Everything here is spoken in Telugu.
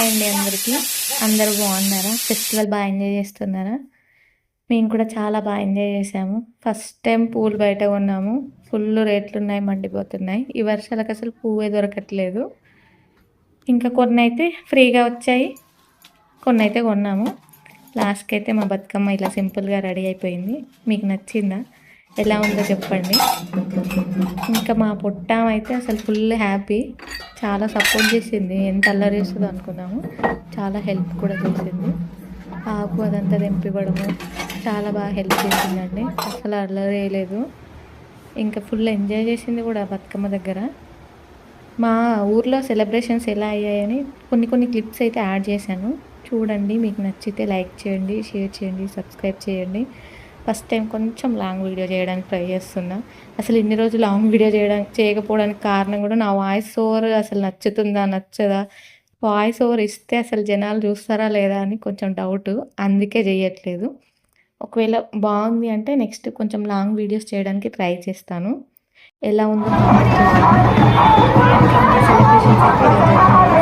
హాయ్ అండి అందరికీ. అందరూ బాగున్నారా? ఫెస్టివల్ బాగా ఎంజాయ్ చేస్తున్నారా? మేము కూడా చాలా బాగా ఎంజాయ్ చేసాము. ఫస్ట్ టైం పూలు బయట కొన్నాము. ఫుల్ రేట్లున్నాయి, మండిపోతున్నాయి. ఈ వర్షాలకు అసలు పువ్వే దొరకట్లేదు. ఇంకా కొన్నైతే ఫ్రీగా వచ్చాయి, కొన్నైతే కొన్నాము. లాస్ట్‌కి అయితే మా బతుకమ్మ ఇలా సింపుల్‌గా రెడీ అయిపోయింది. మీకు నచ్చిందా? ఎలా ఉందో చెప్పండి. ఇంకా మా పొట్టామైతే అసలు ఫుల్ హ్యాపీ. చాలా సపోర్ట్ చేసింది. ఎంత అల్లరి చేస్తుందో అనుకున్నాము. చాలా హెల్ప్ కూడా చేసింది. ఆకు అదంతా తెంపివ్వడము చాలా బాగా హెల్ప్ చేసిందండి. అసలు అల్లరి చేయలేదు. ఇంకా ఫుల్ ఎంజాయ్ చేసింది కూడా బతుకమ్మ దగ్గర. మా ఊర్లో సెలబ్రేషన్స్ ఎలా అయ్యాయని కొన్ని కొన్ని క్లిప్స్ అయితే యాడ్ చేశాను. చూడండి, మీకు నచ్చితే లైక్ చేయండి, షేర్ చేయండి, సబ్స్క్రైబ్ చేయండి. ఫస్ట్ టైం కొంచెం లాంగ్ వీడియో చేయడానికి ట్రై చేస్తున్నా. అసలు ఇన్ని రోజులు లాంగ్ వీడియో చేయకపోవడానికి కారణం కూడా నా వాయిస్ ఓవర్ అసలు నచ్చుతుందా, నచ్చదా? వాయిస్ ఓవర్ ఇస్తే అసలు జనాలు చూస్తారా లేదా అని కొంచెం డౌటు. అందుకే చేయట్లేదు. ఒకవేళ బాగుంది అంటే నెక్స్ట్ కొంచెం లాంగ్ వీడియోస్ చేయడానికి ట్రై చేస్తాను. ఎలా ఉందో కామెంట్ చేయండి. ఇంకా మా సెలబ్రేషన్స్ అయితే ఇలా జరిగాయి.